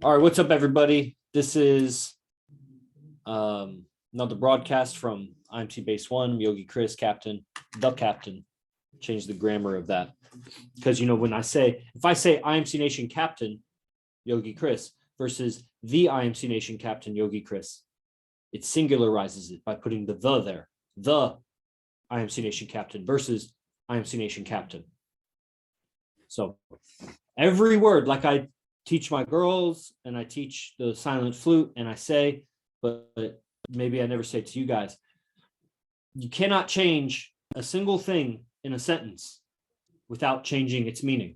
All right, what's up, everybody? This is another broadcast from IMC Base One. Yogi Chris, Captain, the Captain. Change the grammar of that because when if I say IMC Nation Captain Yogi Chris versus the IMC Nation Captain Yogi Chris, it singularizes it by putting the there. The IMC Nation Captain versus IMC Nation Captain. So every word, like I teach my girls and I teach the silent flute and I say, but maybe I never say it to you guys, you cannot change a single thing in a sentence without changing its meaning.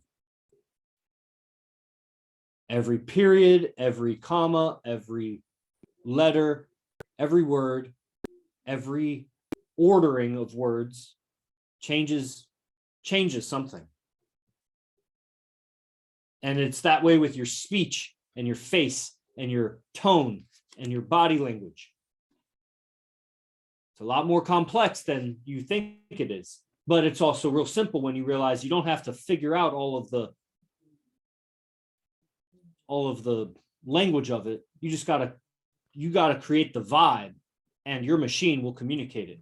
Every period, every comma, every letter, every word, every ordering of words changes something. And it's that way with your speech and your face and your tone and your body language. It's a lot more complex than you think it is, but it's also real simple when you realize you don't have to figure out all of the language of it. You just gotta create the vibe, and your machine will communicate it.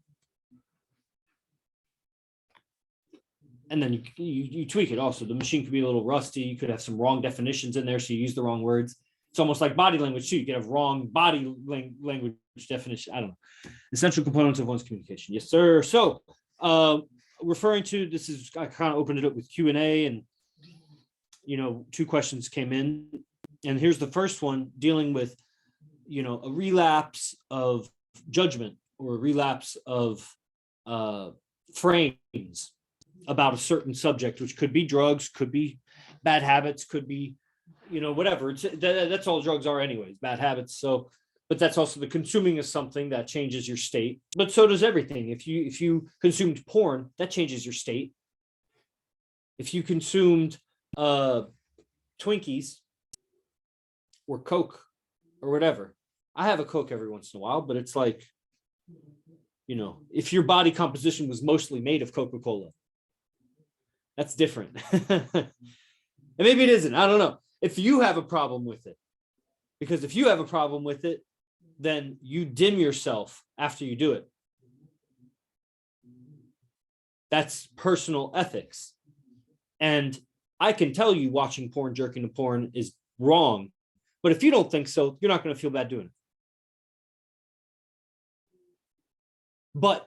And then you tweak it also. The machine could be a little rusty. You could have some wrong definitions in there, so you use the wrong words. It's almost like body language too. You could have wrong body language definition. I don't know. Essential components of one's communication. Yes, sir. So referring to this is, I kind of opened it up with Q&A, and two questions came in. And here's the first one, dealing with a relapse of judgment or a relapse of frames about a certain subject, which could be drugs, could be bad habits, could be, whatever. That's all drugs are anyways, bad habits. So, but that's also the consuming of something that changes your state. But so does everything. If you consumed porn, that changes your state. If you consumed Twinkies or Coke or whatever, I have a Coke every once in a while, but it's like, if your body composition was mostly made of Coca-Cola, that's different. And maybe it isn't. I don't know. If you have a problem with it, because if you have a problem with it, then you dim yourself after you do it. That's personal ethics. And I can tell you watching porn, jerking to porn is wrong. But if you don't think so, you're not going to feel bad doing it. But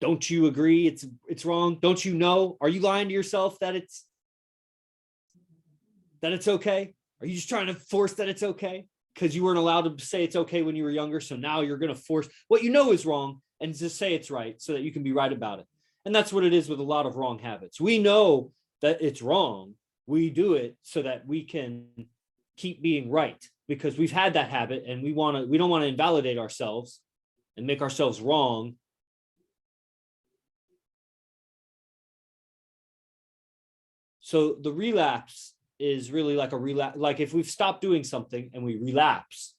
don't you agree it's wrong? Don't you know? Are you lying to yourself that it's okay? Are you just trying to force that it's okay? Because you weren't allowed to say it's okay when you were younger. So now you're going to force what you know is wrong and just say it's right so that you can be right about it. And that's what it is with a lot of wrong habits. We know that it's wrong. We do it so that we can keep being right because we've had that habit and we don't want to invalidate ourselves and make ourselves wrong. So the relapse is really like a relapse. Like if we've stopped doing something and we relapse,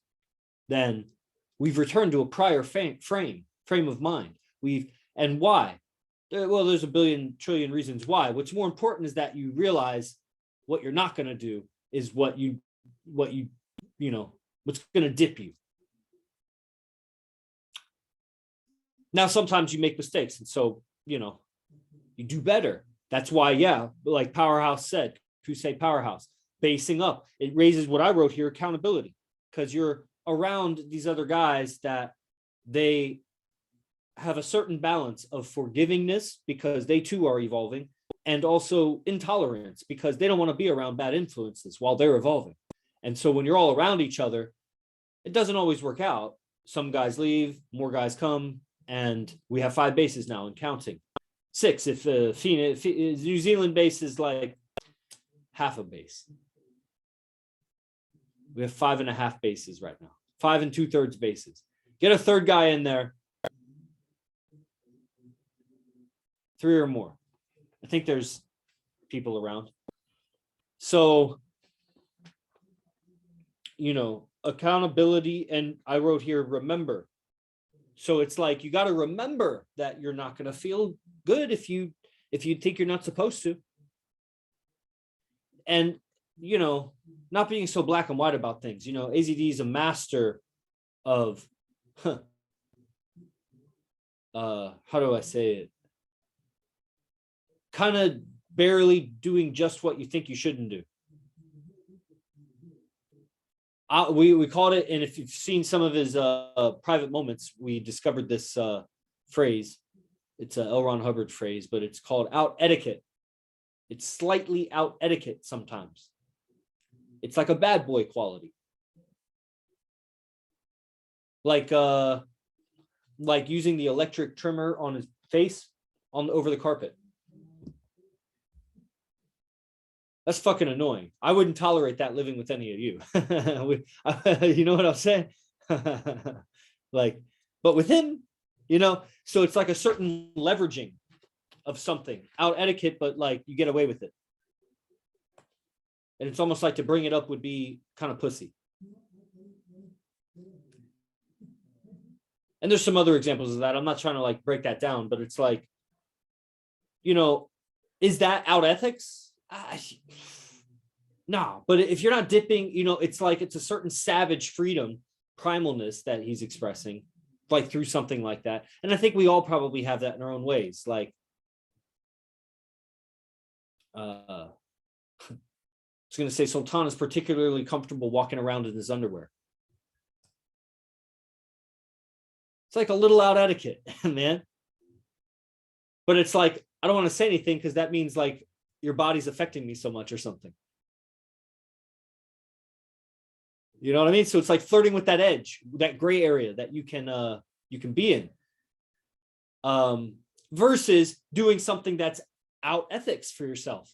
then we've returned to a prior frame of mind. And why? Well, there's a billion trillion reasons why. What's more important is that you realize what you're not going to do is what's going to dip you. Now, sometimes you make mistakes. And so, you do better. That's why, like Powerhouse said, Crusade Powerhouse, basing up. It raises what I wrote here, accountability, because you're around these other guys that they have a certain balance of forgivingness because they too are evolving, and also intolerance because they don't want to be around bad influences while they're evolving. And so when you're all around each other, it doesn't always work out. Some guys leave, more guys come, and we have 5 bases now and counting. 6 if New Zealand base is like half a base. We have 5.5 bases right now. 5 2/3 bases. Get a third guy in there. 3 or more. I think there's people around. So, accountability, and I wrote here, remember. So it's like you got to remember that you're not going to feel good if you think you're not supposed to. And not being so black and white about things. You know, AZD is a master of, how do I say it? Kind of barely doing just what you think you shouldn't do. We called it, and if you've seen some of his private moments, we discovered this phrase. It's a L. Ron Hubbard phrase, but it's called out etiquette. It's slightly out etiquette sometimes. It's like a bad boy quality. Like using the electric trimmer on his face over the carpet. That's fucking annoying. I wouldn't tolerate that living with any of you. You know what I'm saying? Like, but with him, you know, so it's like a certain leveraging of something, out etiquette, but like you get away with it. And it's almost like to bring it up would be kind of pussy. And there's some other examples of that. I'm not trying to like break that down, but it's like, you know, is that out ethics? No, but if you're not dipping, you know, it's like it's a certain savage freedom, primalness that he's expressing, like through something like that. And I think we all probably have that in our own ways. Like, I was going to say Sultan is particularly comfortable walking around in his underwear. It's like a little out etiquette, man. But it's like, I don't want to say anything because that means like your body's affecting me so much or something. You know what I mean? So it's like flirting with that edge, that gray area that you can be in. Versus doing something that's out ethics for yourself.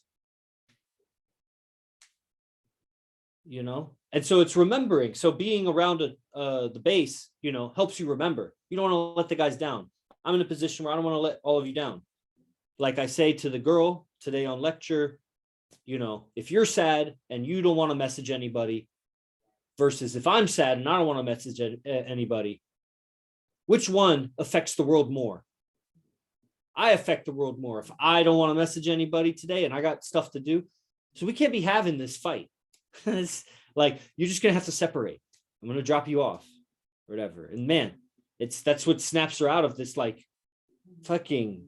You know? And so it's remembering. So being around the base, you know, helps you remember. You don't want to let the guys down. I'm in a position where I don't want to let all of you down. Like I say to the girl today on lecture, you know, if you're sad and you don't want to message anybody versus if I'm sad and I don't want to message anybody, which one affects the world more? I affect the world more if I don't want to message anybody today and I got stuff to do. So we can't be having this fight. It's like, you're just going to have to separate. I'm going to drop you off or whatever. And man, that's what snaps her out of this, like fucking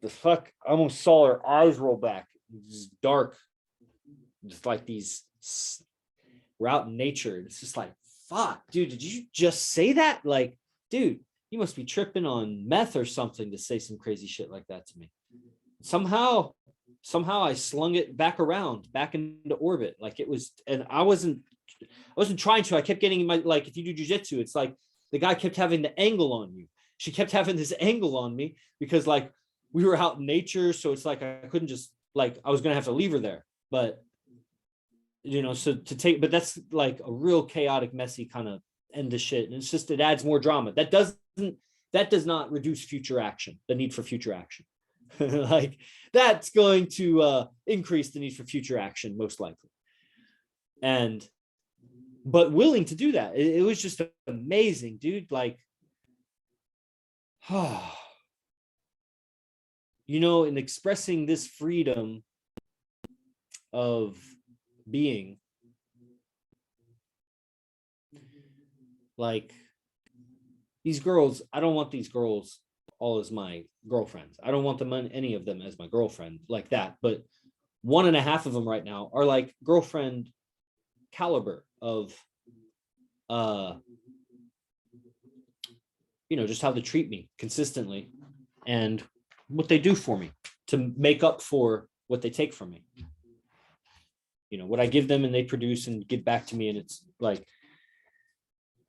the fuck. I almost saw her eyes roll back. It's dark. Just like these, we're out in nature. It's just like, fuck, dude, did you just say that? Like, dude, you must be tripping on meth or something to say some crazy shit like that to me. Somehow I slung it back around, back into orbit. Like it was, and I wasn't trying to. I kept getting my, like, if you do jujitsu, it's like the guy kept having the angle on you. She kept having this angle on me because like we were out in nature. So it's like I couldn't just, like, I was gonna have to leave her there. But you know, so to take, but that's like a real chaotic, messy kind of end to shit. And it's just, it adds more drama. That does not reduce future action, the need for future action. Like that's going to increase the need for future action, most likely. But willing to do that. It was just amazing, dude. Like, you know, in expressing this freedom of being, like, these girls, I don't want these girls all as my girlfriends. I don't want them, any of them as my girlfriend like that. But 1.5 of them right now are like girlfriend caliber of, you know, just how they treat me consistently and what they do for me to make up for what they take from me. You know, what I give them and they produce and give back to me. And it's like,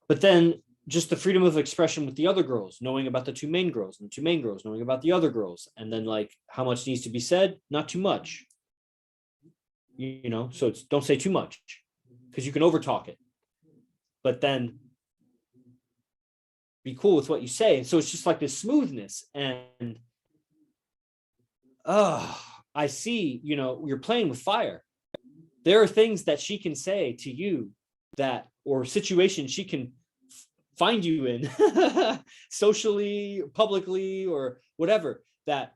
but then just the freedom of expression with the other girls, knowing about the two main girls and the two main girls, knowing about the other girls. And then like how much needs to be said, not too much, you know, so it's, don't say too much because you can overtalk it, but then be cool with what you say. And so it's just like this smoothness. And I see, you know, you're playing with fire. There are things that she can say to you that, or situations she can find you in socially, publicly, or whatever, that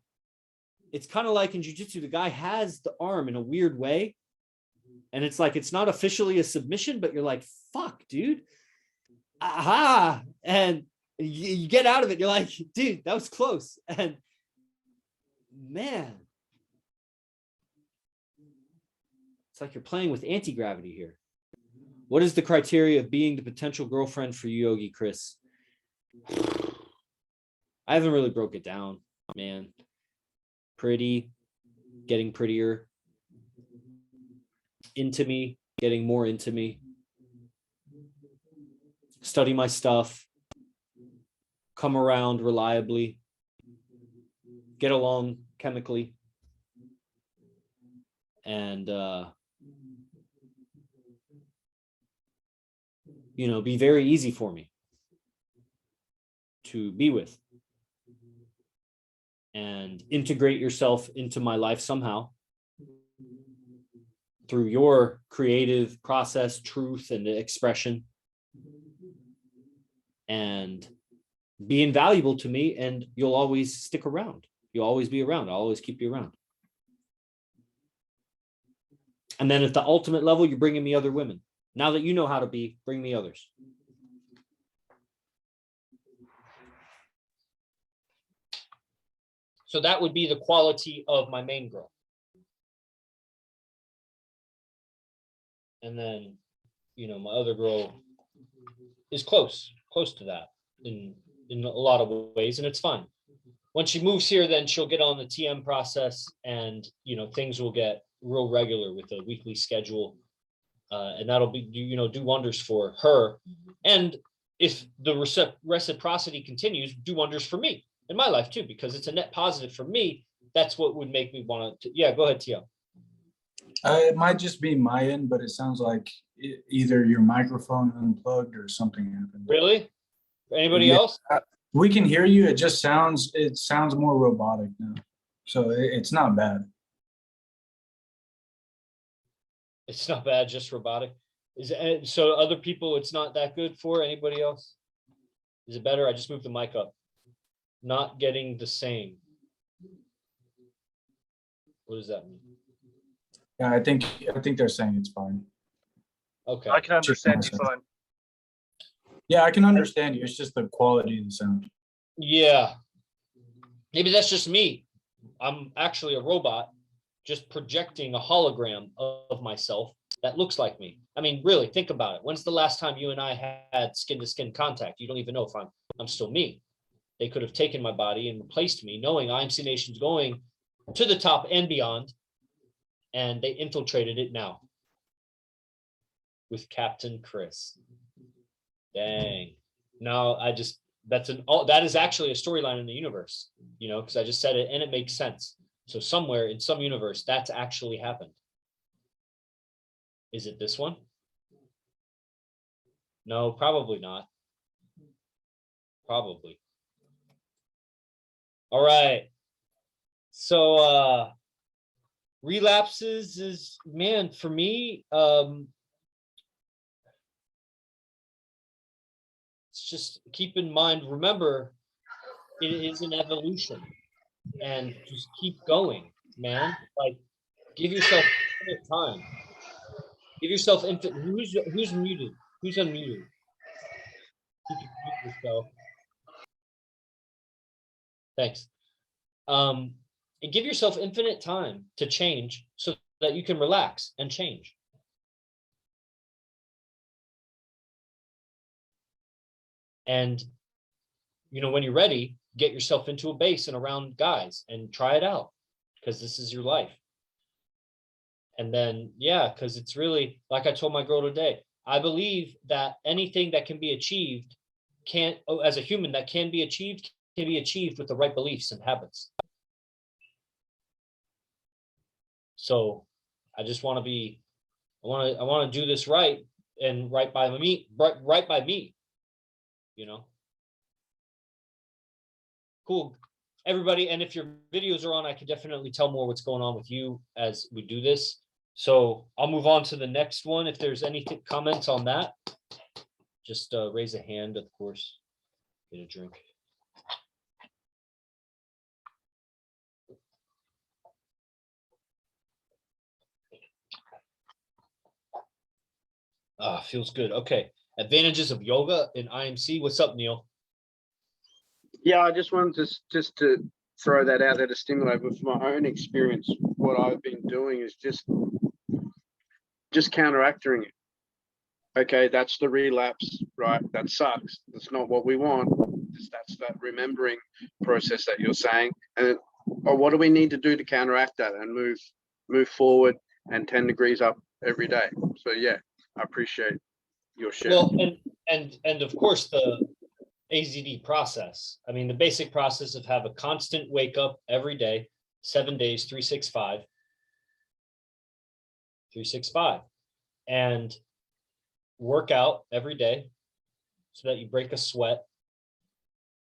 it's kind of like in jiu-jitsu, the guy has the arm in a weird way And it's like, it's not officially a submission, but you're like, fuck, dude. Aha. And you get out of it. You're like, dude, that was close. And man, it's like you're playing with anti-gravity here. What is the criteria of being the potential girlfriend for you, Yogi Chris? I haven't really broke it down, man. Pretty, getting prettier, into me, getting more into me, study my stuff, come around reliably, get along chemically, and be very easy for me to be with, and integrate yourself into my life somehow through your creative process, truth, and expression, and be invaluable to me. And you'll always stick around. You'll always be around. I'll always keep you around. And then at the ultimate level, you're bringing me other women. Now that you know how to be, bring me others. So that would be the quality of my main girl. And then, my other girl is close to that in a lot of ways, and it's fun. Once she moves here, then she'll get on the TM process, and things will get real regular with a weekly schedule, and that'll be do wonders for her. And if the reciprocity continues, do wonders for me in my life too, because it's a net positive for me. That's what would make me want to. Yeah, go ahead, Tio. It might just be my end, but it sounds like either your microphone unplugged or something happened. Really? Anybody else? We can hear you. It sounds more robotic now. So it's not bad. It's not bad, just robotic. So other people, it's not that good for? Anybody else? Is it better? I just moved the mic up. Not getting the same. What does that mean? Yeah, I think they're saying it's fine. Okay. I can understand you fine. Yeah, I can understand you. It's just the quality of the sound. Yeah. Maybe that's just me. I'm actually a robot just projecting a hologram of myself that looks like me. I mean, really, think about it. When's the last time you and I had skin-to-skin contact? You don't even know if I'm still me. They could have taken my body and replaced me, knowing IMC Nation's going to the top and beyond, and they infiltrated it now with Captain Chris. Dang. No, that is actually a storyline in the universe, because I just said it and it makes sense. So somewhere in some universe, that's actually happened. Is it this one? No, probably not. Probably. All right. So relapses is, man, for me, it's just keep in mind, remember, it is an evolution, and just keep going, man. Like, give yourself infinite time. Give yourself infinite. Who's muted? Who's unmuted? You can mute yourself. Thanks. And give yourself infinite time to change so that you can relax and change. And, when you're ready, get yourself into a base and around guys and try it out, because this is your life. And then, yeah, because it's really, like I told my girl today, I believe that anything that can be achieved as a human, that can be achieved with the right beliefs and habits. So I just want to be, I want to do this right, and right by me, right by me, Cool, everybody. And if your videos are on, I can definitely tell more what's going on with you as we do this. So I'll move on to the next one. If there's any comments on that, just raise a hand, of course. Get a drink. Feels good. Okay. Advantages of yoga in IMC. What's up, Neil? Yeah, I just wanted to just to throw that out there to stimulate with my own experience. What I've been doing is just counteracting it. Okay, that's the relapse, right? That sucks. That's not what we want. That's that remembering process that you're saying. And what do we need to do to counteract that and move forward and 10 degrees up every day? So yeah, I appreciate your share. Well, and of course the AZD process. I mean, the basic process of have a constant wake up every day, 7 days, 365, and work out every day so that you break a sweat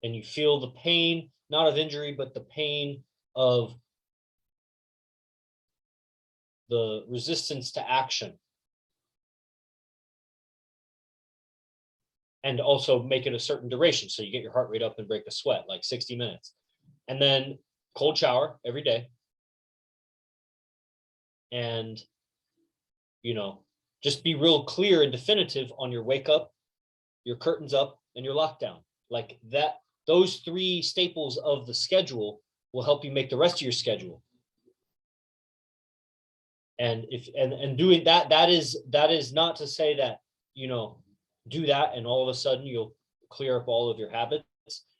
and you feel the pain, not of injury, but the pain of the resistance to action. And also make it a certain duration. So you get your heart rate up and break a sweat, like 60 minutes. And then cold shower every day. And, you know, just be real clear and definitive on your wake up, your curtains up, and your lockdown. Like that, those three staples of the schedule will help you make the rest of your schedule. And if and doing that, that is not to say that, you know, do that and all of a sudden you'll clear up all of your habits.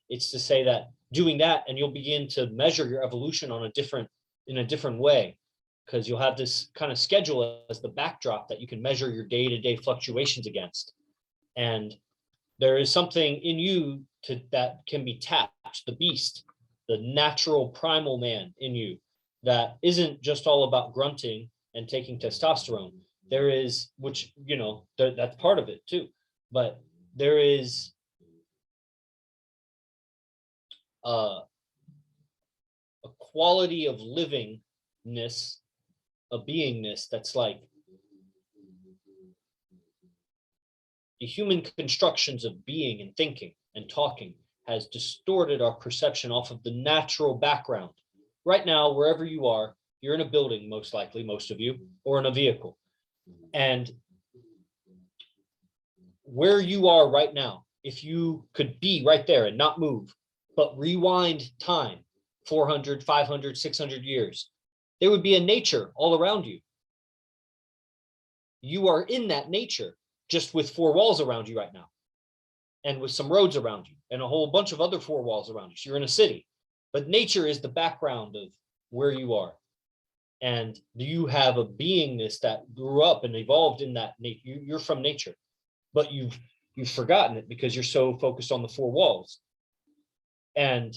It's to say that doing that and you'll begin to measure your evolution in a different way, because you'll have this kind of schedule as the backdrop that you can measure your day-to-day fluctuations against. And there is something in you that can be tapped, the beast, the natural primal man in you that isn't just all about grunting and taking testosterone. There is, which, you know, that's part of it too. But there is a quality of livingness, a beingness that's like the human constructions of being and thinking and talking has distorted our perception off of the natural background. Right now, wherever you are, you're in a building, most likely, most of you, or in a vehicle. And where you are right now, if you could be right there and not move, but rewind time 400, 500, 600 years, there would be a nature all around you. You are in that nature, just with four walls around you right now, and with some roads around you, and a whole bunch of other four walls around you. So you're in a city, but nature is the background of where you are. And you have a beingness that grew up and evolved in that nature. You're from nature. But you've forgotten it because you're so focused on the four walls. And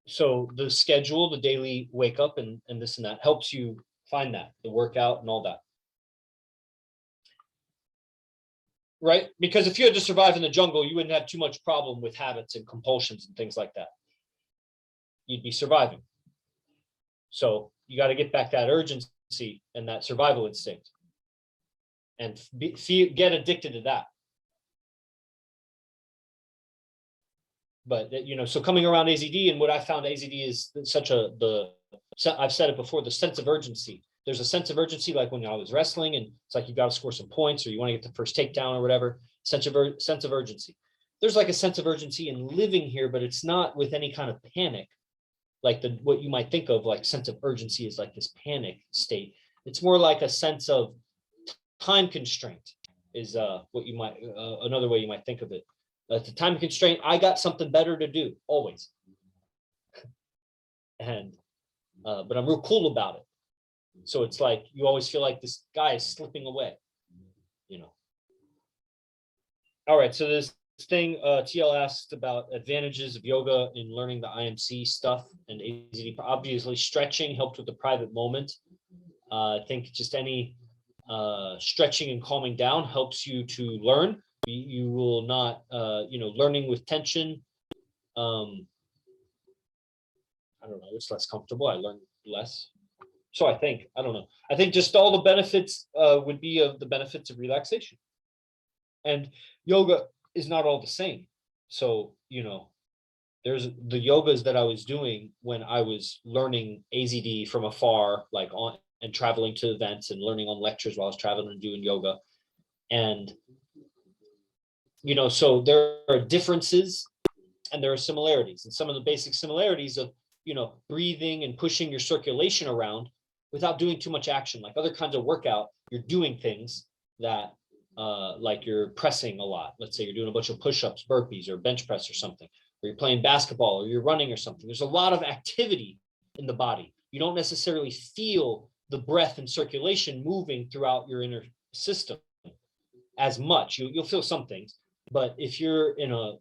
so the schedule, the daily wake up and this and that helps you find that, the workout and all that. Right? Because if you had to survive in the jungle, you wouldn't have too much problem with habits and compulsions and things like that. You'd be surviving. So you got to get back that urgency and that survival instinct. And get addicted to that. But you know, so coming around AZD, and what I found AZD is such I've said it before, the sense of urgency. There's a sense of urgency, like when I was wrestling, and it's like you got to score some points, or you want to get the first takedown or whatever. Sense of urgency. There's like a sense of urgency in living here, but it's not with any kind of panic, like what you might think of like sense of urgency is like this panic state. It's more like a sense of time constraint is what you might another way you might think of it. The time constraint, I got something better to do always, and but I'm real cool about it. So it's like you always feel like this guy is slipping away, you know. All right, so this thing TL asked about advantages of yoga in learning the IMC stuff and AZD. Obviously, stretching helped with the private moment. I think just any stretching and calming down helps you to learn. You will not, you know, learning with tension. I don't know, it's less comfortable. I learn less. So I think, I don't know. I think just all the benefits would be of the benefits of relaxation. And yoga is not all the same. So, you know, there's the yogas that I was doing when I was learning AZD from afar, like on and traveling to events and learning on lectures while I was traveling and doing yoga. And, so there are differences and there are similarities, and some of the basic similarities of, breathing and pushing your circulation around without doing too much action. Like other kinds of workout, you're doing things that, like you're pressing a lot. Let's say you're doing a bunch of push-ups, burpees, or bench press or something, or you're playing basketball or you're running or something. There's a lot of activity in the body. You don't necessarily feel the breath and circulation moving throughout your inner system as much. You'll feel some things, but if you're in a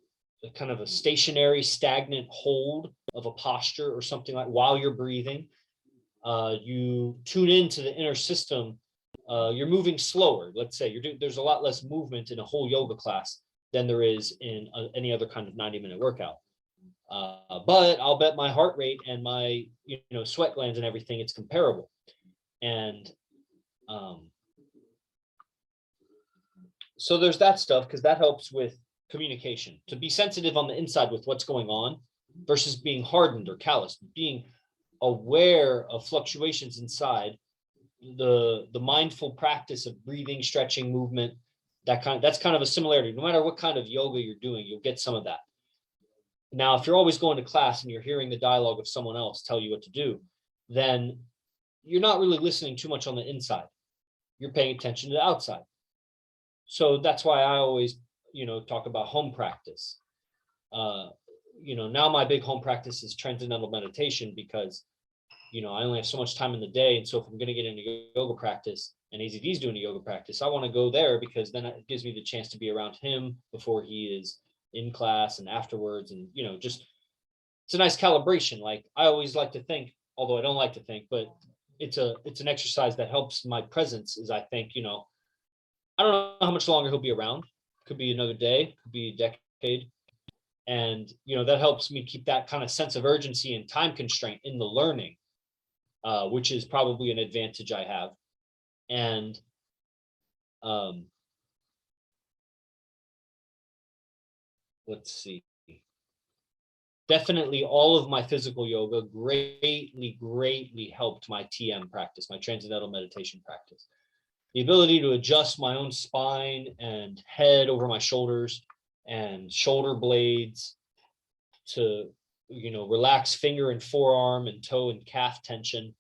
kind of a stationary, stagnant hold of a posture or something like while you're breathing, you tune into the inner system. You're moving slower. Let's say there's a lot less movement in a whole yoga class than there is in any other kind of 90-minute workout. But I'll bet my heart rate and my sweat glands and everything, it's comparable. And so there's that stuff, because that helps with communication, to be sensitive on the inside with what's going on versus being hardened or calloused, being aware of fluctuations inside. The mindful practice of breathing, stretching, movement, that's kind of a similarity. No matter what kind of yoga you're doing, you'll get some of that. Now, if you're always going to class and you're hearing the dialogue of someone else tell you what to do, then you're not really listening too much on the inside. You're paying attention to the outside. So that's why I always, talk about home practice. Now my big home practice is transcendental meditation, because, I only have so much time in the day. And so if I'm going to get into yoga practice and AZD's doing a yoga practice, I want to go there, because then it gives me the chance to be around him before he is in class and afterwards. And, just, it's a nice calibration. Like I always like to think, although I don't like to think, but it's an exercise that helps my presence, is I think, I don't know how much longer he'll be around. Could be another day, could be a decade. And, that helps me keep that kind of sense of urgency and time constraint in the learning, which is probably an advantage I have. And let's see. Definitely all of my physical yoga greatly helped my TM practice, my transcendental meditation practice. The ability to adjust my own spine and head over my shoulders and shoulder blades, to, relax finger and forearm and toe and calf tension,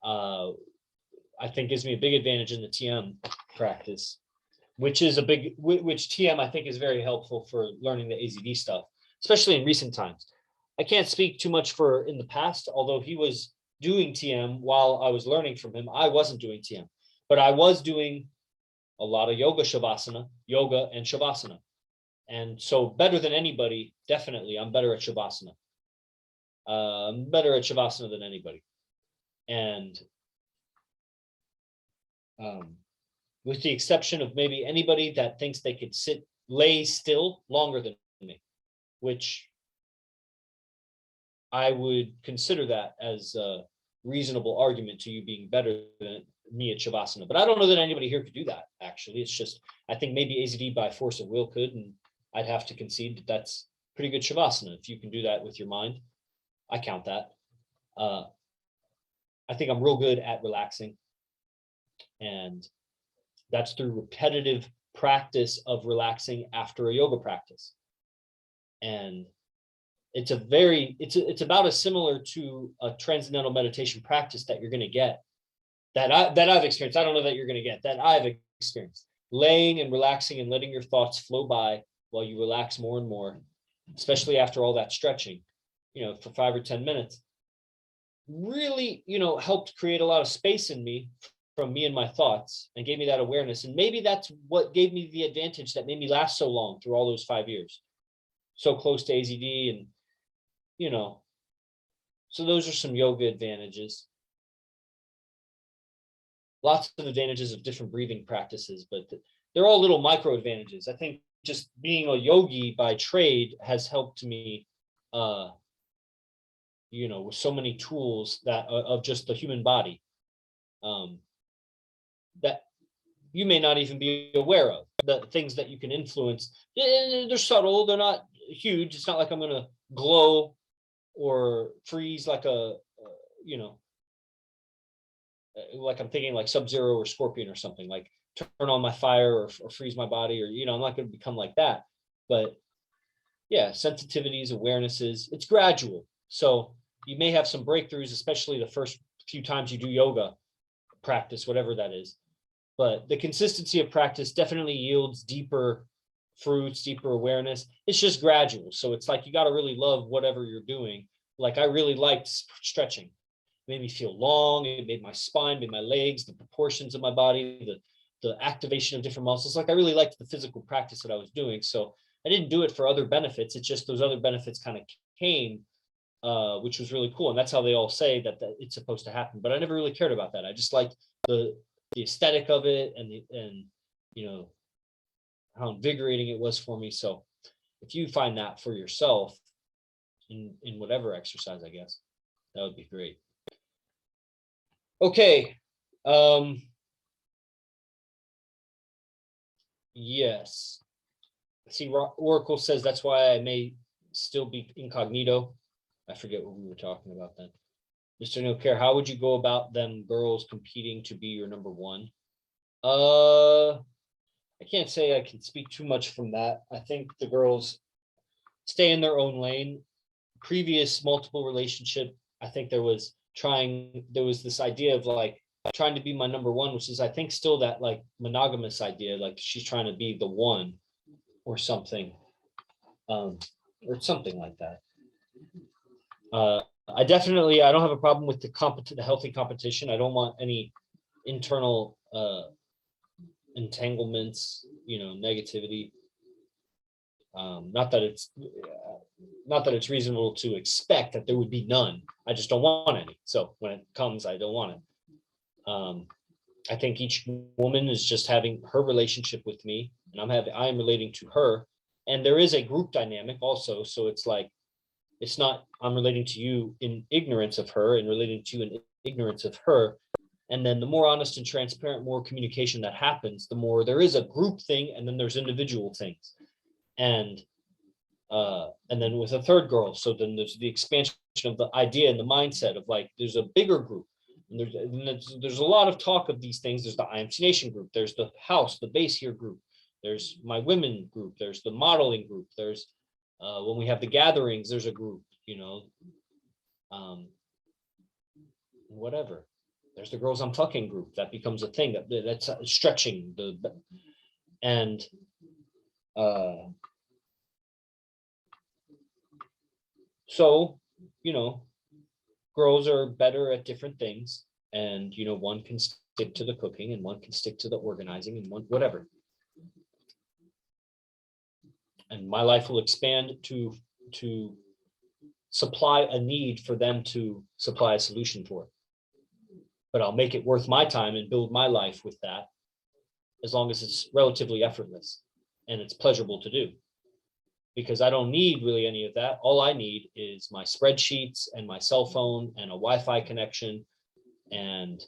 I think gives me a big advantage in the TM practice, which TM I think is very helpful for learning the AZD stuff, especially in recent times. I can't speak too much for in the past, although he was doing TM while I was learning from him. I wasn't doing TM, but I was doing a lot of yoga and shavasana. And so better than anybody, definitely, I'm better at shavasana. I'm better at shavasana than anybody. And with the exception of maybe anybody that thinks they could lay still longer than me, which I would consider that as a reasonable argument to you being better than me at shavasana. But I don't know that anybody here could do that, actually. It's just, I think maybe AZD by force of will could, and I'd have to concede that that's pretty good shavasana. If you can do that with your mind, I count that. I think I'm real good at relaxing. And that's through repetitive practice of relaxing after a yoga practice. And it's about as similar to a transcendental meditation practice that you're going to get, that I've experienced. I don't know that you're going to get, that I've experienced. Laying and relaxing and letting your thoughts flow by while you relax more and more, especially after all that stretching, for 5 or 10 minutes, really, helped create a lot of space in me from me and my thoughts, and gave me that awareness. And maybe that's what gave me the advantage that made me last so long through all those 5 years, so close to AZD. And, so those are some yoga advantages. Lots of advantages of different breathing practices, but they're all little micro advantages. I think just being a yogi by trade has helped me, with so many tools that of just the human body, that you may not even be aware of, the things that you can influence. They're subtle, they're not huge. It's not like I'm going to glow or freeze like like I'm thinking like Sub-Zero or Scorpion or something. Like turn on my fire or freeze my body, or, you know, I'm not going to become like that. But yeah, sensitivities, awarenesses, it's gradual. So you may have some breakthroughs, especially the first few times you do yoga practice, whatever that is. But the consistency of practice definitely yields deeper fruits, deeper awareness. It's just gradual. So it's like you got to really love whatever you're doing. Like I really liked stretching. It made me feel long. It made my spine, made my legs, the proportions of my body, the activation of different muscles. Like I really liked the physical practice that I was doing. So I didn't do it for other benefits. It's just those other benefits kind of came, which was really cool. And that's how they all say that it's supposed to happen. But I never really cared about that. I just liked the aesthetic of it and you know, how invigorating it was for me. So if you find that for yourself in whatever exercise, I guess that would be great. Okay. Yes. See, Oracle says that's why I may still be incognito. I forget what we were talking about then. Mr. No Care, how would you go about them girls competing to be your number one? I can't say I can speak too much from that. I think the girls stay in their own lane. Previous multiple relationship, I think there was this idea of like trying to be my number one, which is I think still that like monogamous idea, like she's trying to be the one or something, or something like that. I don't have a problem with the healthy competition. I don't want any internal entanglements, you know, negativity. Not that it's reasonable to expect that there would be none. I just don't want any. So when it comes, I don't want it. I think each woman is just having her relationship with me, and I am relating to her, and there is a group dynamic also. So it's like, it's not I'm relating to you in ignorance of her and relating to you in ignorance of her. And then the more honest and transparent, more communication that happens, the more there is a group thing, and then there's individual things. And then with a third girl, so then there's the expansion of the idea and the mindset of like there's a bigger group. And there's a lot of talk of these things. There's the IMC Nation group, there's the house, the base here group, there's my women group, there's the modeling group, there's when we have the gatherings, there's a group, you know, whatever. There's the girls I'm fucking group that becomes a thing that's stretching and so, you know, girls are better at different things, and you know, one can stick to the cooking and one can stick to the organizing and one whatever. And my life will expand to supply a need for them to supply a solution for. But I'll make it worth my time and build my life with that, as long as it's relatively effortless and it's pleasurable to do. Because I don't need really any of that. All I need is my spreadsheets and my cell phone and a Wi-Fi connection. And,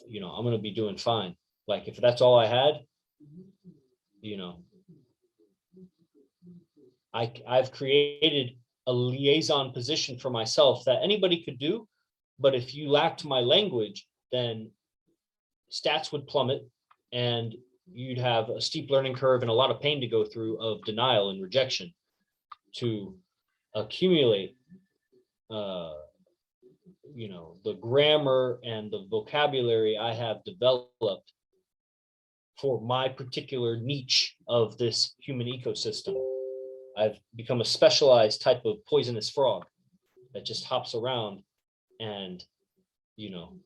you know, I'm going to be doing fine. Like if that's all I had, you know, I've created a liaison position for myself that anybody could do. But if you lacked my language, then stats would plummet and you'd have a steep learning curve and a lot of pain to go through of denial and rejection to accumulate, you know, the grammar and the vocabulary I have developed for my particular niche of this human ecosystem. I've become a specialized type of poisonous frog that just hops around and, you know,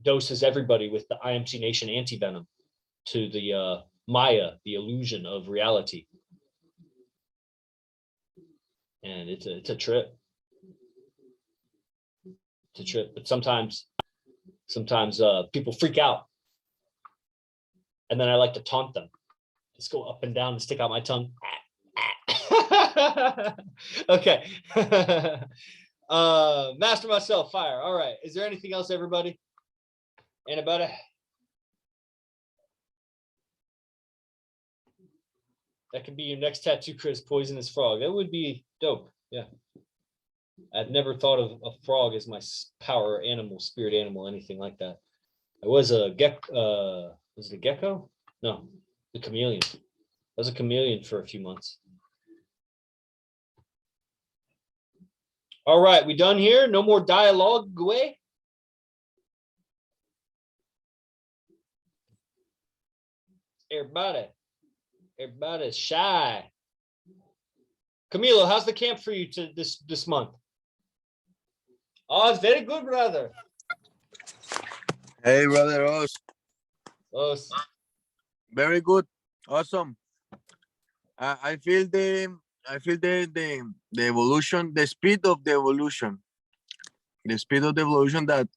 doses everybody with the IMC Nation anti-venom to the Maya, the illusion of reality. And it's a trip. It's a trip. But sometimes people freak out. And then I like to taunt them. Just go up and down and stick out my tongue. Okay. Master myself, fire. All right. Is there anything else, everybody? Anybody? That could be your next tattoo, Chris. Poisonous frog. That would be dope. Yeah. I've never thought of a frog as my power animal, spirit animal, anything like that. I was a was it a gecko? No, the chameleon. I was a chameleon for a few months. All right, we done here? No more dialogue, Gue? Everybody's shy. Camilo, how's the camp for you this month? Oh, it's very good, brother. Hey, brother Ross. Oh, Very good. Awesome. I feel the evolution, the speed of the evolution, that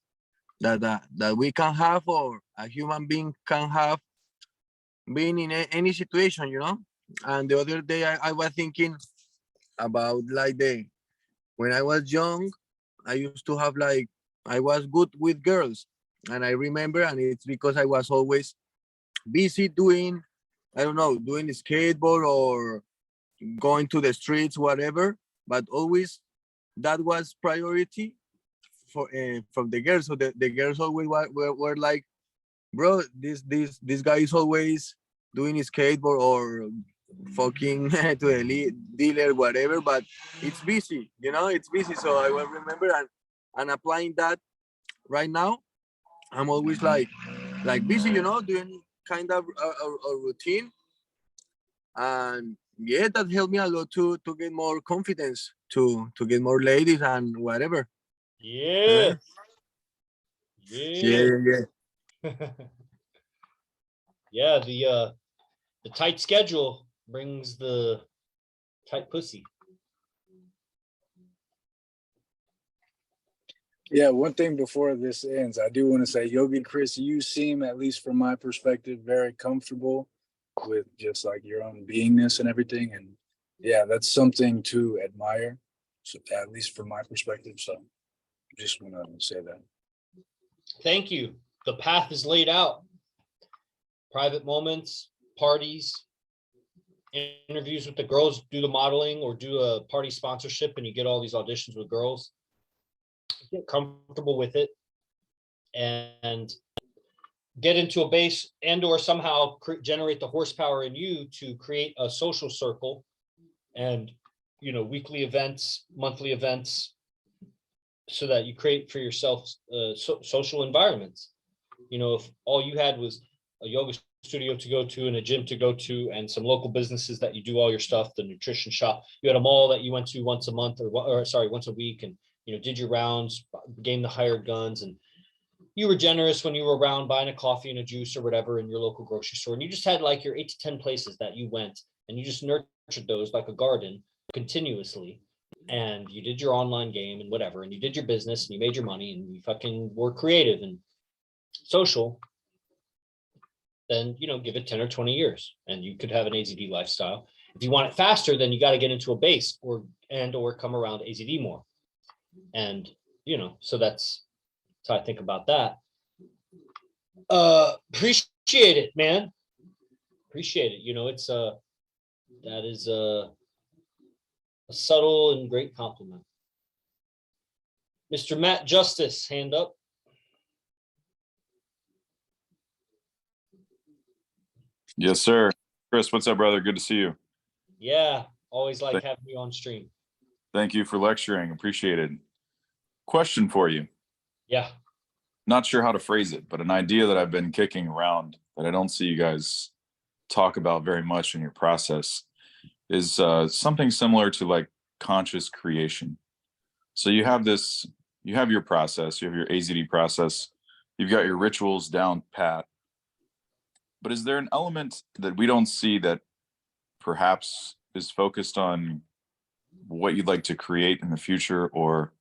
we can have, or a human being can have, being in any situation, you know. And the other day I was thinking about like when I was young, I used to have like, I was good with girls, and I remember, and it's because I was always busy doing, I don't know, doing skateboard or going to the streets, whatever. But always that was priority for from the girls. So the girls always were like, bro, this guy is always doing skateboard or fucking to a dealer, whatever. But it's busy, you know, it's busy. So I will remember, and applying that right now. I'm always like busy, you know, doing kind of a routine. And yeah, that helped me a lot to get more confidence, to get more ladies and whatever. yeah. Yeah, yeah. Yeah, the tight schedule brings the tight pussy. Yeah, one thing before this ends, I do want to say, Yogi Chris, you seem, at least from my perspective, very comfortable with just like your own beingness and everything. And yeah, that's something to admire, so, at least from my perspective. So just want to say that. Thank you. The path is laid out. Private moments, parties, interviews with the girls, do the modeling or do a party sponsorship, and you get all these auditions with girls. Get comfortable with it and get into a base, and or somehow generate the horsepower in you to create a social circle and, you know, weekly events, monthly events, so that you create for yourself social environments. You know, if all you had was a yoga studio to go to and a gym to go to and some local businesses that you do all your stuff, the nutrition shop, you had a mall that you went to once a month, or sorry, once a week, and, you know, did your rounds, gained the hired guns, and you were generous when you were around buying a coffee and a juice or whatever in your local grocery store. And you just had like your 8 to 10 places that you went, and you just nurtured those like a garden continuously. And you did your online game and whatever, and you did your business and you made your money and you fucking were creative and social. Then, you know, give it 10 or 20 years and you could have an AZD lifestyle. If you want it faster, then you got to get into a base or come around AZD more. And, you know, so that's how I think about that. Appreciate it, man. Appreciate it. You know, it's that is a subtle and great compliment. Mr. Matt Justice, hand up. Yes, sir. Chris, what's up, brother? Good to see you. Yeah, always like having you on stream. Thank you for lecturing. Appreciate it. Question for you. Yeah. Not sure how to phrase it, but an idea that I've been kicking around that I don't see you guys talk about very much in your process is something similar to like conscious creation. So you have your process, you have your AZD process, you've got your rituals down pat. But is there an element that we don't see that perhaps is focused on what you'd like to create in the future, or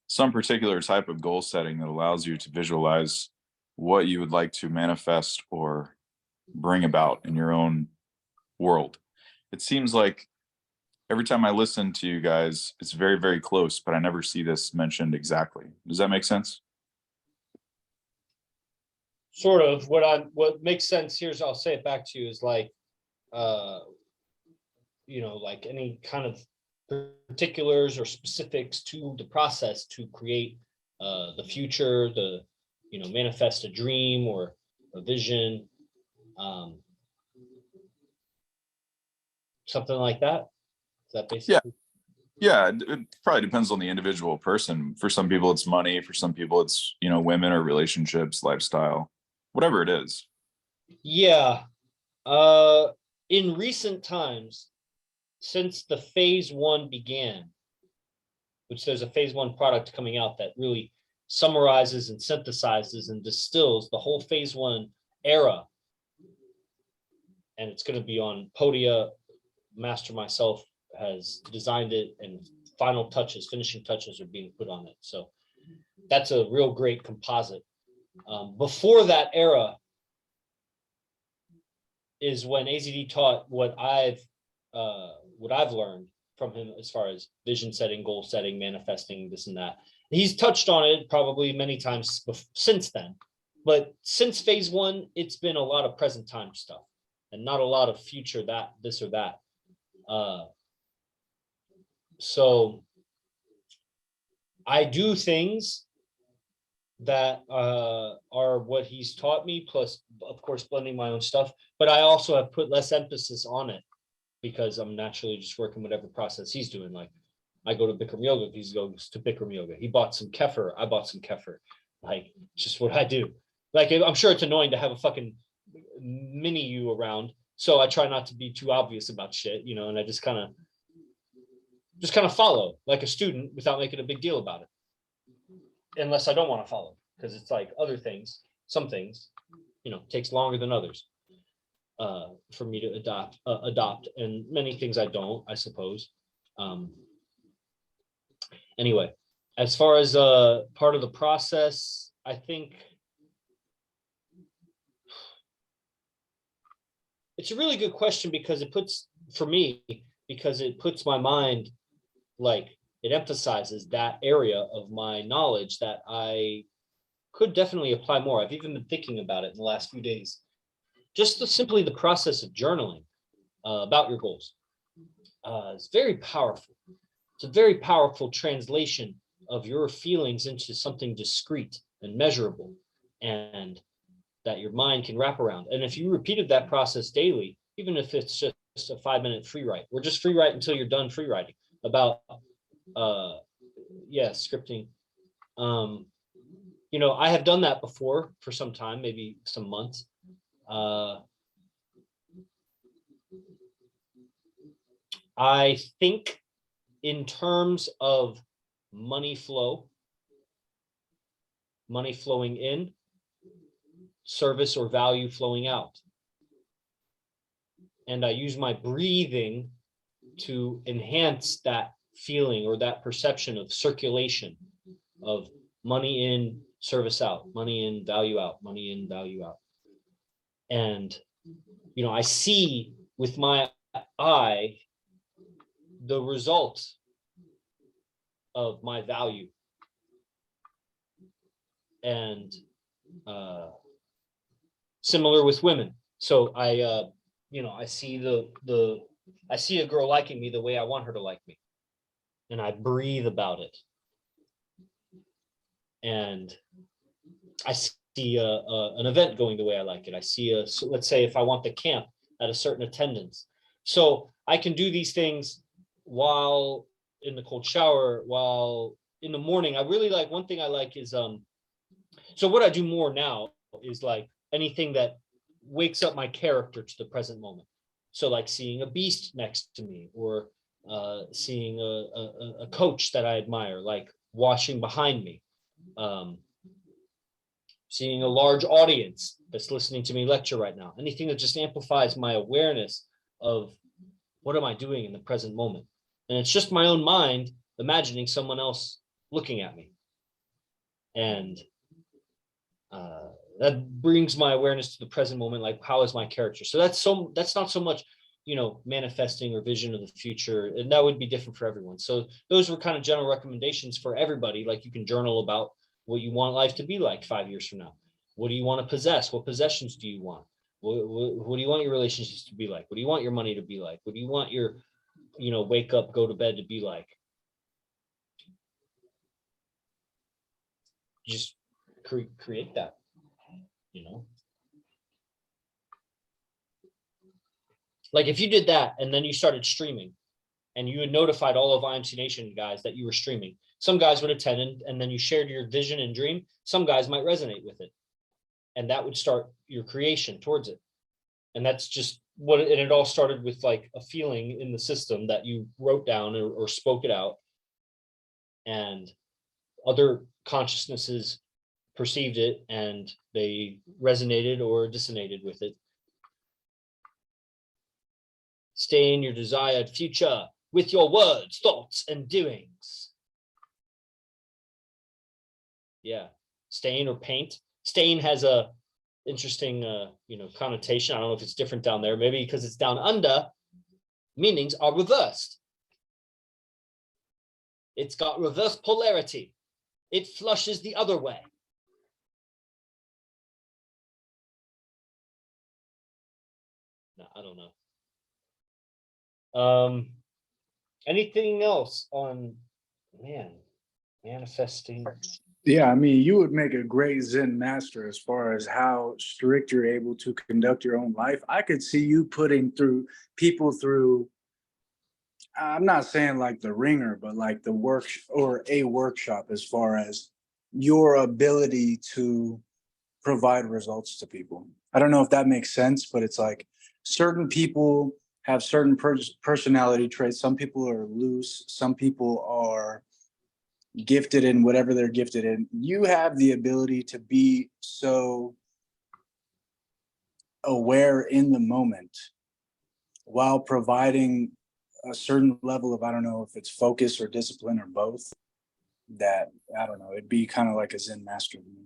some particular type of goal setting that allows you to visualize what you would like to manifest or bring about in your own world? It seems like every time I listen to you guys, it's very, very close, but I never see this mentioned exactly. Does that make sense? Sort of. What makes sense here is, I'll say it back to you, is like, you know, like any kind of particulars or specifics to the process to create the future, manifest a dream or a vision, something like that. Is that basically? Yeah, it probably depends on the individual person. For some people, it's money. For some people, it's, women or relationships, lifestyle, whatever it is. Yeah. In recent times, since the phase 1 began, which there's a phase 1 product coming out that really summarizes and synthesizes and distills the whole phase 1 era. And it's going to be on Podia. Master myself has designed it, and finishing touches are being put on it. So that's a real great composite. Before that era is when AZD taught what I've learned from him as far as vision setting, goal setting, manifesting, this and that. He's touched on it probably many times since then, but since phase 1, it's been a lot of present time stuff and not a lot of future, that, this or that. So I do things that are what he's taught me, plus of course blending my own stuff, but I also have put less emphasis on it because I'm naturally just working whatever process he's doing. Like I go to Bikram yoga, he goes to Bikram yoga. He bought some kefir, I bought some kefir. Like just what I do. Like I'm sure it's annoying to have a fucking mini you around, so I try not to be too obvious about shit, and I just kind of follow like a student without making a big deal about it, unless I don't want to follow, because it's like other things, some things, takes longer than others for me to adopt, and many things I don't, I suppose. Anyway, as far as part of the process, I think it's a really good question because it puts my mind, like it emphasizes that area of my knowledge that I could definitely apply more. I've even been thinking about it in the last few days. Just simply the process of journaling about your goals. It's very powerful. It's a very powerful translation of your feelings into something discrete and measurable, and that your mind can wrap around. And if you repeated that process daily, even if it's just a 5-minute free write, or just free write until you're done free writing about scripting. I have done that before for some time, maybe some months. I think in terms of money flowing in, service or value flowing out. And I use my breathing to enhance that feeling or that perception of circulation of money in, service out, money in, value out, money in, value out. And, I see with my eye the result of my value. And similar with women. So I see a girl liking me the way I want her to like me, and I breathe about it. And I see an event going the way I like it. I see let's say if I want the camp at a certain attendance. So I can do these things while in the cold shower, while in the morning. I really like, one thing I like is, so what I do more now is like anything that wakes up my character to the present moment. So like seeing a beast next to me, or seeing a coach that I admire, like washing behind me, seeing a large audience that's listening to me lecture right now, anything that just amplifies my awareness of what am I doing in the present moment. And it's just my own mind imagining someone else looking at me. And that brings my awareness to the present moment, like how is my character. So that's not so much manifesting or vision of the future, and that would be different for everyone. So those were kind of general recommendations for everybody. Like you can journal about what you want life to be like 5 years from now. What do you want to possess? What possessions do you want? What do you want your relationships to be like? What do you want your money to be like? What do you want your wake up, go to bed to be like? Just create that, you know. Like if you did that and then you started streaming and you had notified all of IMC Nation guys that you were streaming, some guys would attend, and then you shared your vision and dream. Some guys might resonate with it, and that would start your creation towards it. And that's just what and it all started with, like a feeling in the system that you wrote down or spoke it out, and other consciousnesses perceived it and they resonated or dissonated with it. Stay in your desired future with your words, thoughts, and doings. Yeah, stain or paint. Stain has a interesting, connotation. I don't know if it's different down there. Maybe because it's down under, meanings are reversed. It's got reverse polarity. It flushes the other way. No, I don't know. Anything else on manifesting? Yeah, I mean, you would make a great Zen master as far as how strict you're able to conduct your own life. I could see you putting people through, I'm not saying like the ringer, but like the work or a workshop as far as your ability to provide results to people. I don't know if that makes sense, but it's like certain people have certain personality traits. Some people are loose. Some people are gifted in whatever they're gifted in. You have the ability to be so aware in the moment while providing a certain level of, I don't know if it's focus or discipline or both, that, I don't know, it'd be kind of like a Zen master to me.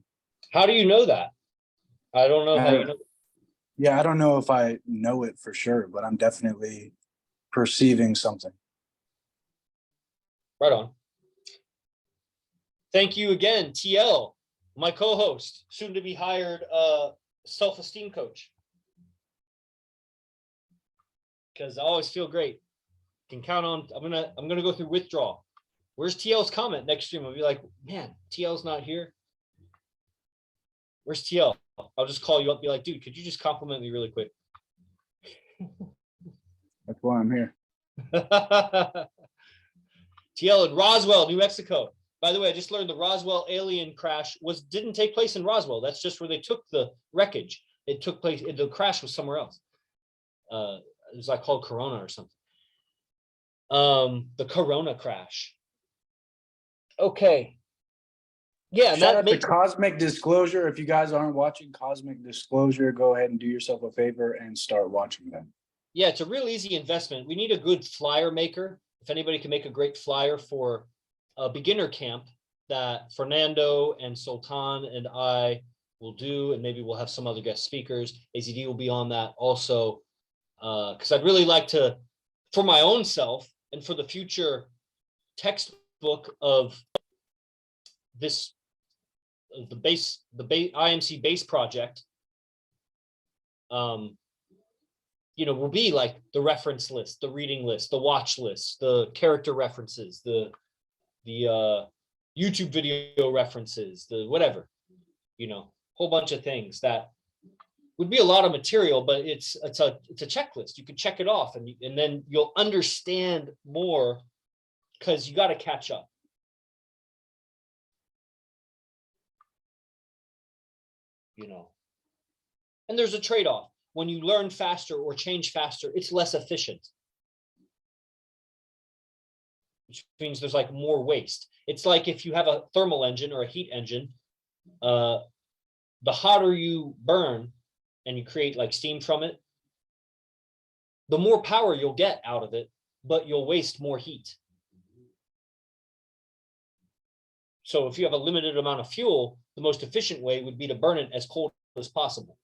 How do you know that? I don't know how you know. Yeah, I don't know if I know it for sure, but I'm definitely perceiving something. Right on. Thank you again, TL, my co-host, soon to be hired self-esteem coach. Because I always feel great. Can count on. I'm gonna go through withdrawal. Where's TL's comment next stream? I'll be like, man, TL's not here. Where's TL? I'll just call you up, be like, dude, could you just compliment me really quick? That's why I'm here. TL in Roswell, New Mexico. By the way, I just learned the Roswell alien crash didn't take place in Roswell. That's just where they took the wreckage. It took place. The crash was somewhere else. It was like called Corona or something. The Corona crash. Okay. Yeah, Shout out to Cosmic Disclosure. If you guys aren't watching Cosmic Disclosure, go ahead and do yourself a favor and start watching them. Yeah, it's a real easy investment. We need a good flyer maker. If anybody can make a great flyer for a beginner camp that Fernando and Sultan and I will do, and maybe we'll have some other guest speakers. AZD will be on that also, because I'd really like to, for my own self and for the future textbook of this, the IMC base project, will be like the reference list, the reading list, the watch list, the character references, the YouTube video references, the whatever, whole bunch of things that would be a lot of material, but it's a checklist. You could check it off, and then you'll understand more, because you got to catch up. And there's a trade-off. When you learn faster or change faster, it's less efficient, which means there's like more waste. It's like if you have a thermal engine or a heat engine, the hotter you burn and you create like steam from it, the more power you'll get out of it, but you'll waste more heat. So if you have a limited amount of fuel, the most efficient way would be to burn it as cold as possible.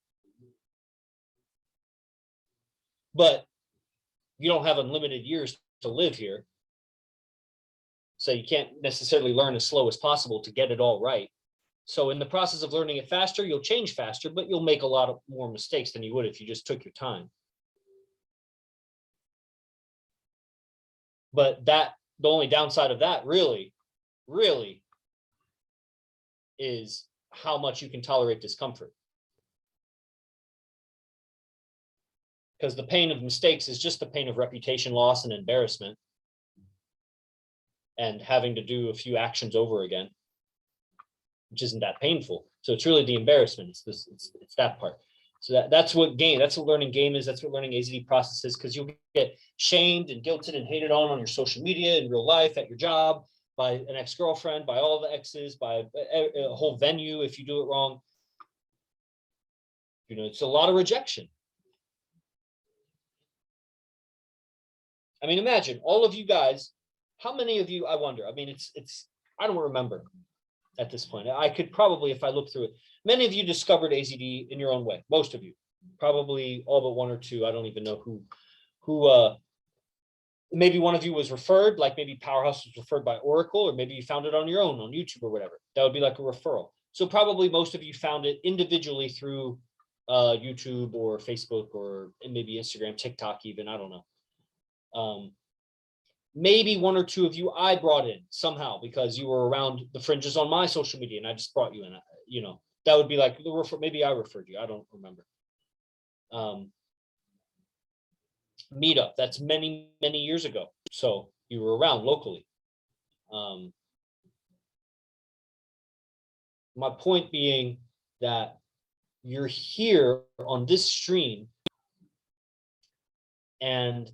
But you don't have unlimited years to live here. So you can't necessarily learn as slow as possible to get it all right. So in the process of learning it faster, you'll change faster, but you'll make a lot of more mistakes than you would if you just took your time. But the only downside of that really is how much you can tolerate discomfort. Because the pain of mistakes is just the pain of reputation loss and embarrassment and having to do a few actions over again, which isn't that painful. So it's really the embarrassment. It's that part. So that's what learning game is. That's what learning AZD process is, because you'll get shamed and guilted and hated on your social media, in real life, at your job, by an ex-girlfriend, by all the exes, by a whole venue if you do it wrong. You know, it's a lot of rejection. I mean, imagine all of you guys, how many of you, I wonder, I mean, I don't remember at this point. I could probably, if I look through it, many of you discovered AZD in your own way. Most of you, probably all but one or two. I don't even know who, maybe one of you was referred, like maybe Powerhouse was referred by Oracle, or maybe you found it on your own on YouTube or whatever. That would be like a referral. So probably most of you found it individually through YouTube or Facebook or maybe Instagram, TikTok even, I don't know. Maybe one or two of you I brought in somehow because you were around the fringes on my social media and I just brought you in, you know, that would be like the refer, maybe I referred you, I don't remember. Meetup, that's many years ago, so you were around locally. My point being that you're here on this stream, and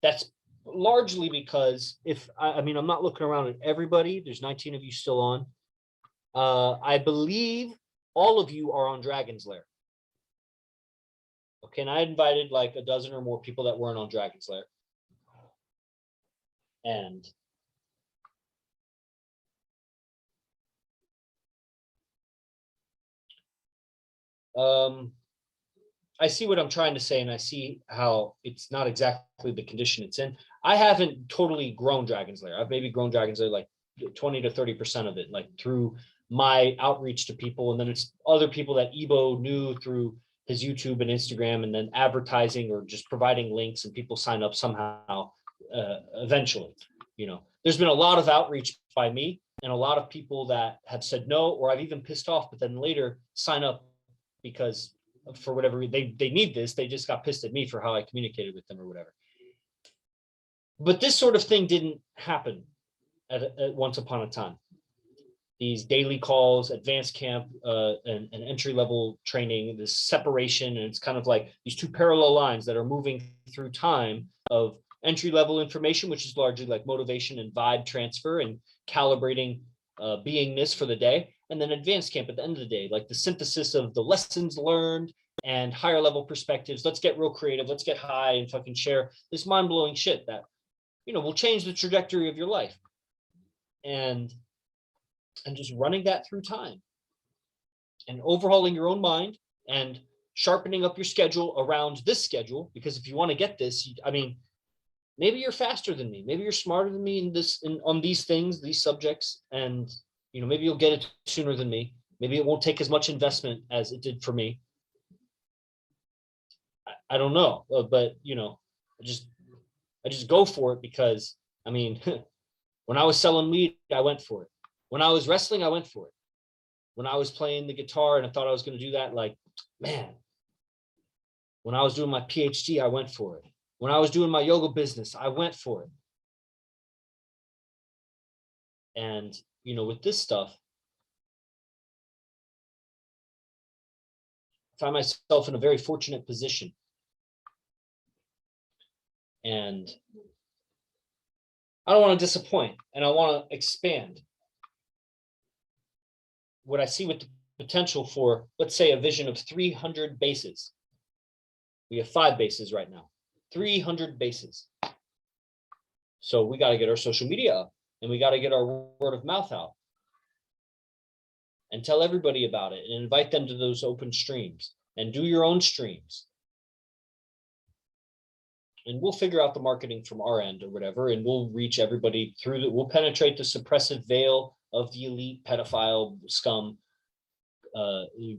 that's largely because if I mean, I'm not looking around at everybody, there's 19 of you still on. I believe all of you are on Dragon's Lair. Okay, and I invited like a dozen or more people that weren't on Dragon's Lair. And I see what I'm trying to say, and I see how it's not exactly the condition it's in. I haven't totally grown Dragon's Lair. I've maybe grown Dragon's Lair like 20 to 30% of it, like through my outreach to people. And then it's other people that Ebo knew through his YouTube and Instagram, and then advertising or just providing links, and people sign up somehow eventually. You know, there's been a lot of outreach by me and a lot of people that have said no, or I've even pissed off, but then later sign up because for whatever reason, they need this. They just got pissed at me for how I communicated with them or whatever. But this sort of thing didn't happen at once upon a time. These daily calls, advanced camp, and entry-level training, this separation, and it's kind of like these two parallel lines that are moving through time of entry-level information, which is largely like motivation and vibe transfer and calibrating beingness for the day, and then advanced camp at the end of the day, like the synthesis of the lessons learned and higher level perspectives. Let's get real creative. Let's get high and fucking share this mind-blowing shit that, you know, will change the trajectory of your life. And just running that through time and overhauling your own mind and sharpening up your schedule around this schedule. Because if you want to get this, I mean, maybe you're faster than me. Maybe you're smarter than me on these things, these subjects. And, you know, maybe you'll get it sooner than me. Maybe it won't take as much investment as it did for me. I don't know, but you know, I just go for it because, I mean, when I was selling weed, I went for it. When I was wrestling, I went for it. When I was playing the guitar and I thought I was going to do that, like, man, when I was doing my PhD, I went for it. When I was doing my yoga business, I went for it. And, you know, with this stuff, I find myself in a very fortunate position. And I don't want to disappoint, and I want to expand what I see with the potential for, let's say, a vision of 300 bases. We have 5 bases right now, 300 bases. So we got to get our social media up, and we got to get our word of mouth out and tell everybody about it and invite them to those open streams and do your own streams. And we'll figure out the marketing from our end or whatever, and we'll reach everybody through we'll penetrate the suppressive veil of the elite pedophile scum,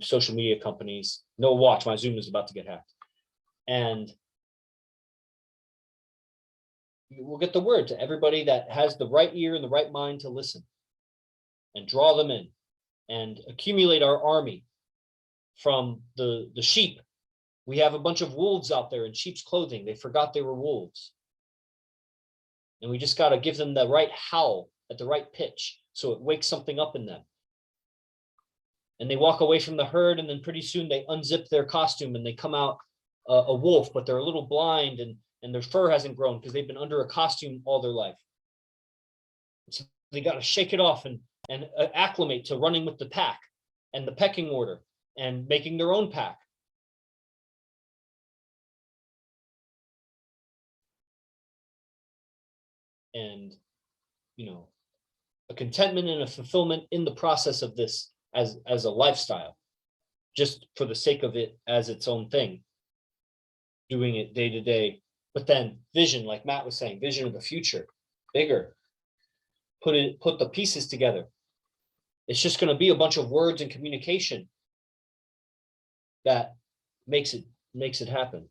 social media companies. No, watch, my Zoom is about to get hacked. And we'll get the word to everybody that has the right ear and the right mind to listen and draw them in. and accumulate our army from the sheep. We have a bunch of wolves out there in sheep's clothing. They forgot they were wolves. And we just got to give them the right howl at the right pitch so it wakes something up in them. And they walk away from the herd, and then pretty soon they unzip their costume and they come out a wolf, but they're a little blind and their fur hasn't grown because they've been under a costume all their life. So they got to shake it off and acclimate to running with the pack and the pecking order and making their own pack. And, you know, a contentment and a fulfillment in the process of this as a lifestyle, just for the sake of it as its own thing, doing it day to day. But then vision, like Matt was saying, vision of the future, bigger, put the pieces together. It's just going to be a bunch of words and communication that makes it happen.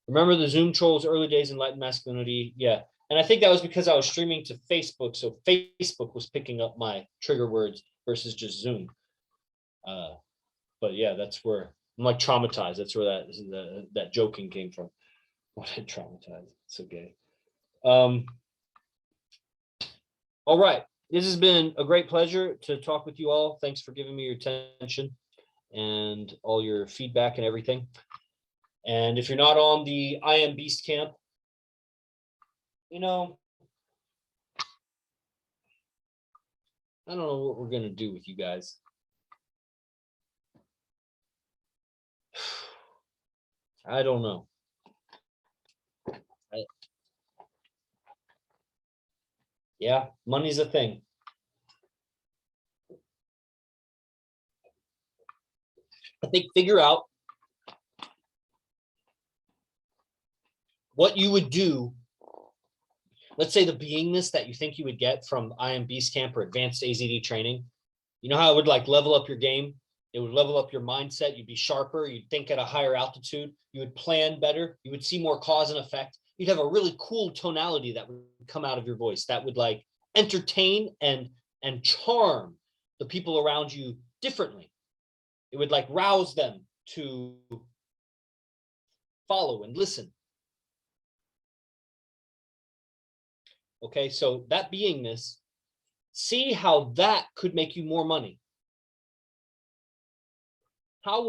Remember the Zoom trolls, early days, Enlightened Masculinity? Yeah. And I think that was because I was streaming to Facebook. So Facebook was picking up my trigger words versus just Zoom. But yeah, that's where I'm like traumatized. That's where that joking came from. What I traumatized. It's okay. All right. This has been a great pleasure to talk with you all. Thanks for giving me your attention and all your feedback and everything. And if you're not on the I Am Beast Camp, you know, I don't know what we're going to do with you guys. I don't know. Yeah, money's a thing. I think figure out what you would do. Let's say the beingness that you think you would get from I Am Beast Camp or advanced AZD training. You know how it would like level up your game? It would level up your mindset. You'd be sharper. You'd think at a higher altitude. You would plan better. You would see more cause and effect. You'd have a really cool tonality that would come out of your voice that would like entertain and charm the people around you differently. It would like rouse them to follow and listen. Okay, so that beingness, see how that could make you more money. How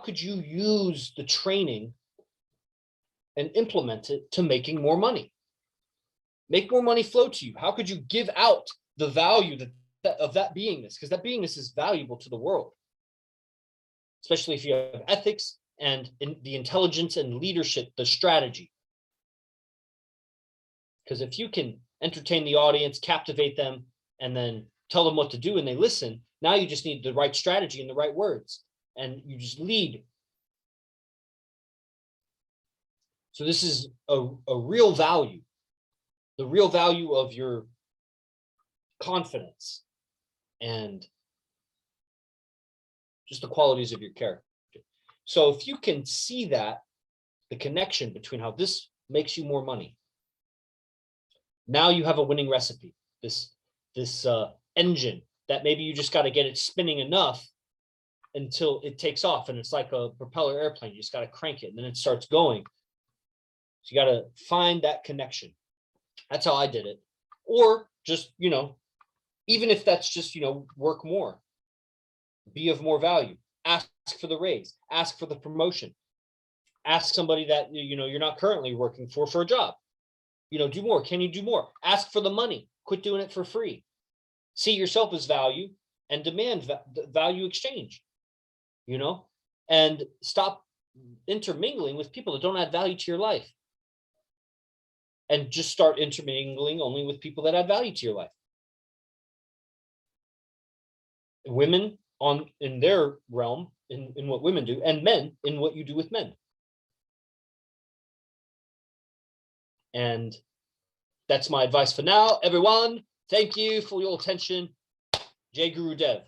could you use the training and implement it to making more money? Make more money flow to you. How could you give out the value of that beingness? Because that beingness is valuable to the world, especially if you have ethics and the intelligence and leadership, the strategy. Because if you can entertain the audience, captivate them, and then tell them what to do and they listen, now you just need the right strategy and the right words, and you just lead. So this is a real value, the real value of your confidence and just the qualities of your character. So if you can see that, the connection between how this makes you more money, now you have a winning recipe, this engine that maybe you just got to get it spinning enough until it takes off. And it's like a propeller airplane. You just got to crank it and then it starts going. So you got to find that connection. That's how I did it. Or just, you know, even if that's just, you know, work more, be of more value, ask for the raise, ask for the promotion, ask somebody that, you know, you're not currently working for a job, you know, do more. Can you do more? Ask for the money, quit doing it for free. See yourself as value and demand value exchange, you know, and stop intermingling with people that don't add value to your life. And just start intermingling only with people that add value to your life. Women in their realm, in what women do, and men in what you do with men. And that's my advice for now, everyone. Thank you for your attention. Jai Guru Dev.